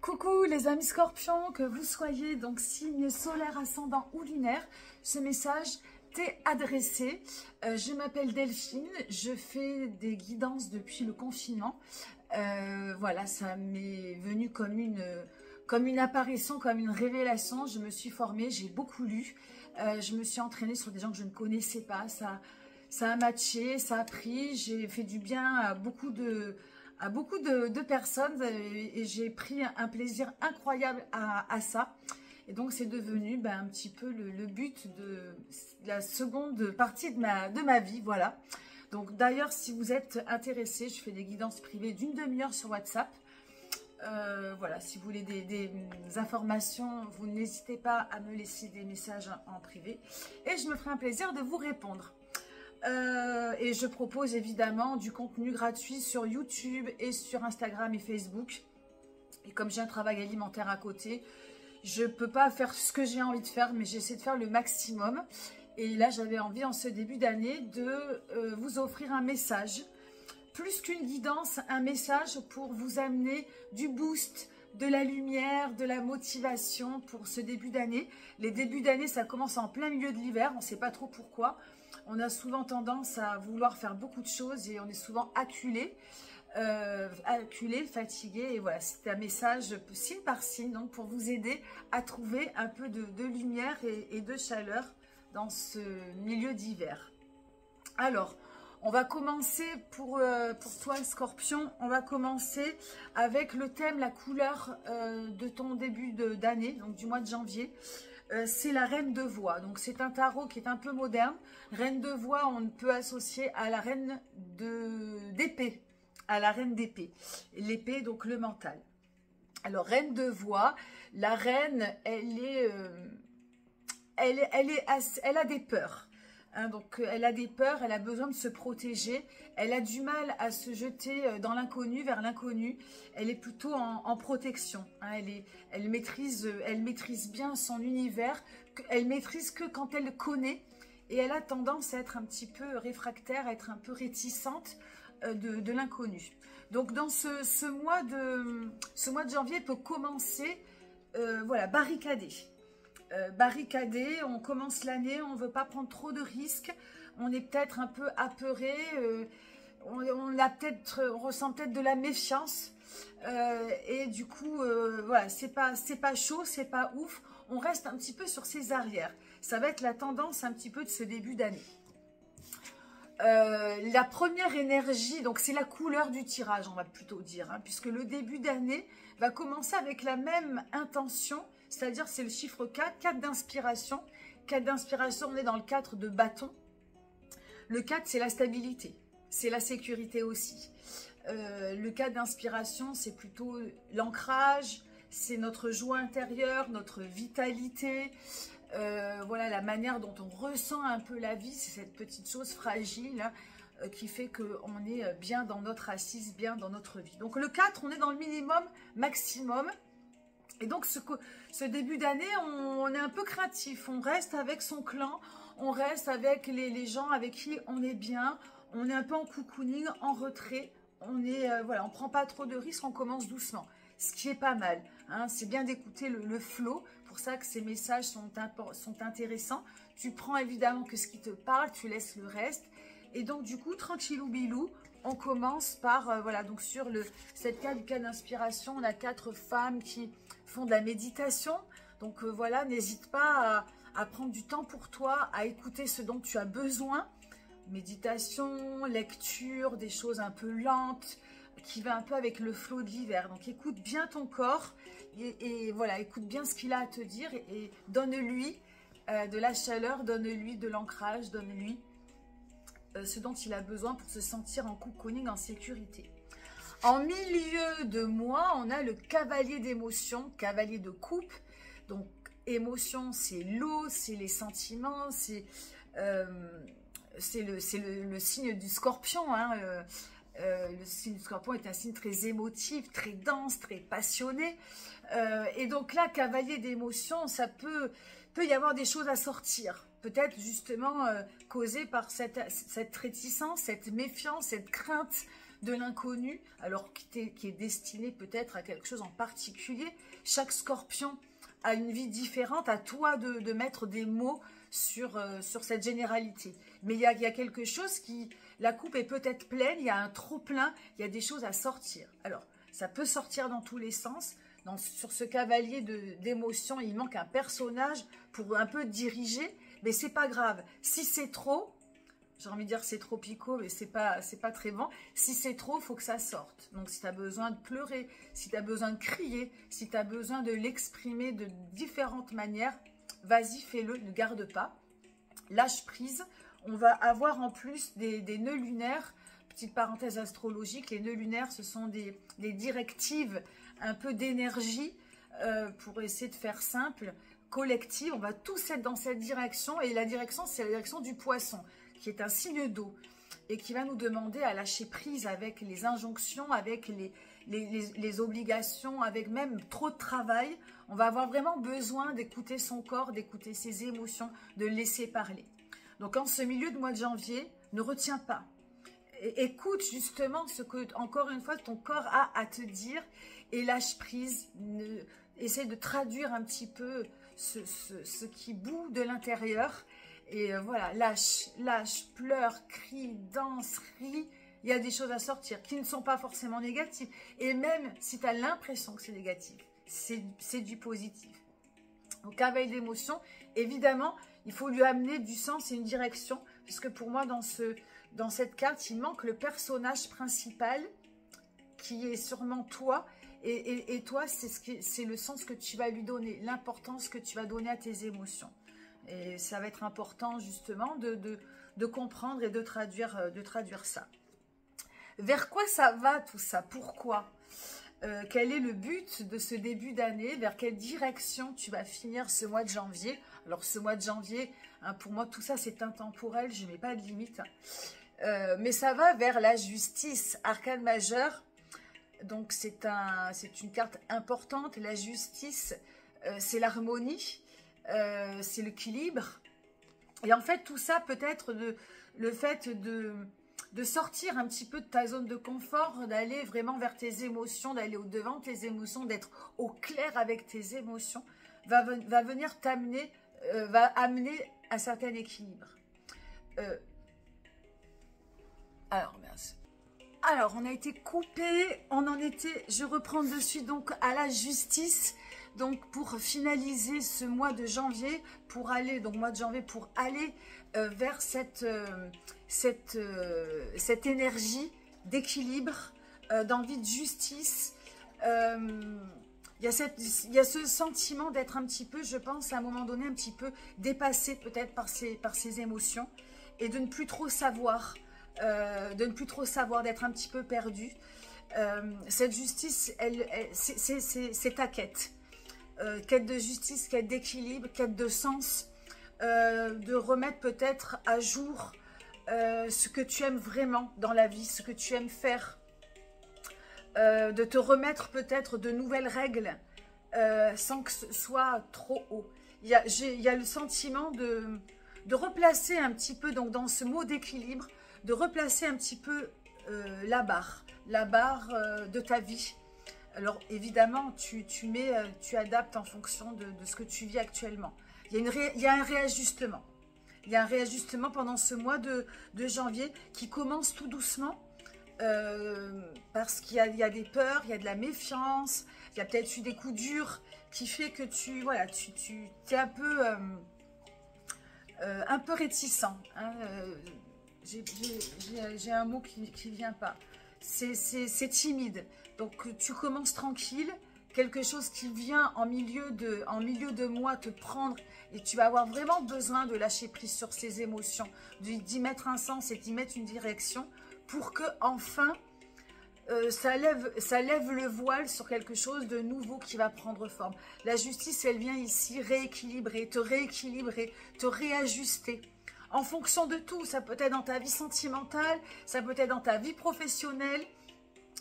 Coucou les amis scorpions, que vous soyez donc signe solaire, ascendant ou lunaire, ce message t'est adressé. Je m'appelle Delphine, je fais des guidances depuis le confinement. Voilà, ça m'est venu comme une apparition, comme une révélation. Je me suis formée, j'ai beaucoup lu, je me suis entraînée sur des gens que je ne connaissais pas, ça a matché, ça a pris, j'ai fait du bien à beaucoup de personnes et j'ai pris un plaisir incroyable à ça. Et donc, c'est devenu un petit peu le but de la seconde partie de ma vie, voilà. Donc, d'ailleurs, si vous êtes intéressé, je fais des guidances privées d'une demi-heure sur WhatsApp. Voilà, si vous voulez des informations, vous n'hésitez pas à me laisser des messages en privé. Et je me ferai un plaisir de vous répondre. Et je propose évidemment du contenu gratuit sur YouTube et sur Instagram et Facebook. Et comme j'ai un travail alimentaire à côté, je ne peux pas faire ce que j'ai envie de faire, mais j'essaie de faire le maximum. Et là, j'avais envie en ce début d'année de vous offrir un message. Plus qu'une guidance, un message pour vous amener du boost, de la lumière, de la motivation pour ce début d'année. Les débuts d'année, ça commence en plein milieu de l'hiver, on ne sait pas trop pourquoi. On a souvent tendance à vouloir faire beaucoup de choses et on est souvent acculé, fatigué. Et voilà, c'est un message signe par signe, donc pour vous aider à trouver un peu de lumière et de chaleur dans ce milieu d'hiver. Alors, on va commencer pour toi, Scorpion, on va commencer avec le thème, la couleur de ton début d'année, donc du mois de janvier. C'est la reine de voix. Donc, c'est un tarot qui est un peu moderne. Reine de voix, on peut associer à la reine d'épée, à la reine d'épée. L'épée, donc le mental. Alors, reine de voix, la reine, elle a des peurs. Hein, donc, elle a des peurs, elle a besoin de se protéger, elle a du mal à se jeter dans l'inconnu, vers l'inconnu. Elle est plutôt en protection. Hein, elle maîtrise bien son univers, elle maîtrise que quand elle connaît. Et elle a tendance à être un petit peu réfractaire, à être un peu réticente de l'inconnu. Donc, dans ce mois de janvier peut commencer, voilà, barricadé. Barricadé, on commence l'année, on ne veut pas prendre trop de risques, on est peut-être un peu apeuré, on ressent peut-être de la méfiance, et du coup, voilà, c'est pas chaud, c'est pas ouf, on reste un petit peu sur ses arrières. Ça va être la tendance un petit peu de ce début d'année. La première énergie, donc c'est la couleur du tirage, on va plutôt dire, hein, puisque le début d'année va commencer avec la même intention, c'est-à-dire c'est le chiffre 4, 4 d'inspiration. 4 d'inspiration, on est dans le 4 de bâton. Le 4, c'est la stabilité, c'est la sécurité aussi. Le 4 d'inspiration, c'est plutôt l'ancrage, c'est notre joie intérieure, notre vitalité. Voilà, la manière dont on ressent un peu la vie, c'est cette petite chose fragile hein, qui fait qu'on est bien dans notre assise, bien dans notre vie. Donc le 4, on est dans le minimum, maximum. Et donc ce début d'année, on est un peu craintif, on reste avec son clan, on reste avec les gens avec qui on est bien, on est un peu en cocooning, en retrait, voilà, on prend pas trop de risques, on commence doucement. Ce qui est pas mal, hein, c'est bien d'écouter le flow, pour ça que ces messages sont intéressants. Tu prends évidemment que ce qui te parle, tu laisses le reste. Et donc du coup, tranquillou bilou, on commence par, voilà, donc sur cette carte du cas d'inspiration, on a 4 femmes qui font de la méditation. Donc voilà, n'hésite pas à prendre du temps pour toi, à écouter ce dont tu as besoin. Méditation, lecture, des choses un peu lentes, qui va un peu avec le flot de l'hiver. Donc écoute bien ton corps et voilà, écoute bien ce qu'il a à te dire et donne-lui de la chaleur, donne-lui de l'ancrage, donne-lui ce dont il a besoin pour se sentir en cocooning, en sécurité. En milieu de mois, on a le cavalier d'émotion, cavalier de coupe. Donc émotion, c'est l'eau, c'est les sentiments, c'est le signe du scorpion, hein, le signe du scorpion est un signe très émotif, très dense, très passionné. Et donc là, cavalier d'émotion, ça peut y avoir des choses à sortir. Peut-être justement causées par cette réticence, cette méfiance, cette crainte de l'inconnu, alors qui est destiné peut-être à quelque chose en particulier. Chaque scorpion a une vie différente, à toi de mettre des mots sur cette généralité. Mais il y a quelque chose qui, la coupe est peut-être pleine, il y a un trop plein, il y a des choses à sortir. Alors, ça peut sortir dans tous les sens. Sur ce cavalier d'émotions, il manque un personnage pour un peu diriger, mais c'est pas grave. Si c'est trop, j'ai envie de dire c'est trop picot, mais c'est pas très bon. Si c'est trop, il faut que ça sorte. Donc si tu as besoin de pleurer, si tu as besoin de crier, si tu as besoin de l'exprimer de différentes manières, vas-y, fais-le, ne garde pas. Lâche prise. On va avoir en plus des nœuds lunaires. Petite parenthèse astrologique, les nœuds lunaires, ce sont des directives un peu d'énergie, pour essayer de faire simple, collective. On va tous être dans cette direction, et la direction, c'est la direction du poisson, qui est un signe d'eau, et qui va nous demander à lâcher prise avec les injonctions, avec les obligations, avec même trop de travail. On va avoir vraiment besoin d'écouter son corps, d'écouter ses émotions, de le laisser parler. Donc en ce milieu de mois de janvier, ne retiens pas. Écoute justement ce que, encore une fois, ton corps a à te dire, et lâche prise. Essaie de traduire un petit peu ce qui bout de l'intérieur. Et voilà, lâche, pleure, crie, danse, rit. Il y a des choses à sortir qui ne sont pas forcément négatives. Et même si tu as l'impression que c'est négatif, c'est du positif. Donc, cavalier d'émotion, évidemment, il faut lui amener du sens et une direction. Parce que pour moi, dans cette carte, il manque le personnage principal qui est sûrement toi. Et toi, c'est le sens que tu vas lui donner, l'importance que tu vas donner à tes émotions. Et ça va être important justement de comprendre et de traduire ça. Vers quoi ça va tout ça? Pourquoi? Quel est le but de ce début d'année? Vers quelle direction tu vas finir ce mois de janvier? Alors ce mois de janvier, hein, pour moi tout ça c'est intemporel, je ne mets pas de limite. Mais ça va vers la justice, arcane majeure. Donc c'est une carte importante. La justice, c'est l'harmonie, c'est l'équilibre. Et en fait tout ça peut être le fait de sortir un petit peu de ta zone de confort, d'aller vraiment vers tes émotions, d'aller au-devant de tes émotions, d'être au clair avec tes émotions, va venir t'amener, va amener un certain équilibre. Alors, merci. Alors, on a été coupé, on en était, je reprends de suite donc à la justice. Donc, pour finaliser ce mois de janvier, pour aller vers cette énergie d'équilibre, d'envie de justice. Il y a ce sentiment d'être un petit peu, je pense, à un moment donné, un petit peu dépassé peut-être par ses émotions, et de ne plus trop savoir, d'être un petit peu perdu. Cette justice, c'est ta quête. Quête de justice, quête d'équilibre, quête de sens, de remettre peut-être à jour ce que tu aimes vraiment dans la vie, ce que tu aimes faire, de te remettre peut-être de nouvelles règles sans que ce soit trop haut. Il y a le sentiment de replacer un petit peu, donc dans ce mot d'équilibre, de replacer un petit peu la barre de ta vie. Alors évidemment, tu adaptes en fonction de ce que tu vis actuellement. Il y a un réajustement. Il y a un réajustement pendant ce mois de janvier qui commence tout doucement, parce qu'il y a des peurs, il y a de la méfiance, il y a peut-être eu des coups durs qui fait que tu es un peu réticent. Hein, j'ai un mot qui ne vient pas. C'est timide. Donc tu commences tranquille, quelque chose qui vient en milieu de mois te prendre, et tu vas avoir vraiment besoin de lâcher prise sur ces émotions, d'y mettre un sens et d'y mettre une direction pour que enfin ça lève le voile sur quelque chose de nouveau qui va prendre forme. La justice, elle vient ici rééquilibrer, te réajuster. En fonction de tout, ça peut être dans ta vie sentimentale, ça peut être dans ta vie professionnelle,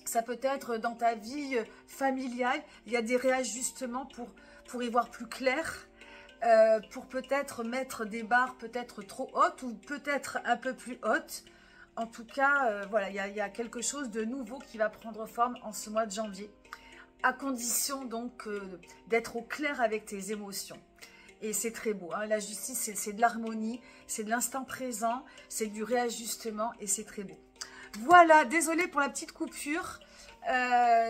ça peut être dans ta vie familiale. Il y a des réajustements pour y voir plus clair, pour peut-être mettre des barres peut-être trop hautes ou peut-être un peu plus hautes, En tout cas, voilà, il y a quelque chose de nouveau qui va prendre forme en ce mois de janvier, à condition donc d'être au clair avec tes émotions. Et c'est très beau, hein. La justice, c'est de l'harmonie, c'est de l'instant présent, c'est du réajustement et c'est très beau. Voilà, désolée pour la petite coupure.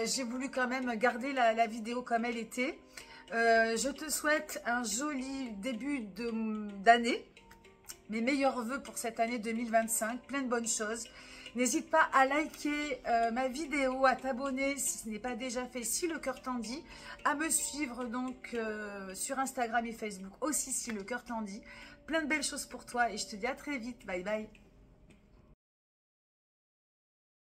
J'ai voulu quand même garder la vidéo comme elle était. Je te souhaite un joli début d'année. Mes meilleurs vœux pour cette année 2025, plein de bonnes choses. N'hésite pas à liker ma vidéo, à t'abonner si ce n'est pas déjà fait, si le cœur t'en dit, à me suivre donc sur Instagram et Facebook aussi si le cœur t'en dit. Plein de belles choses pour toi et je te dis à très vite. Bye bye.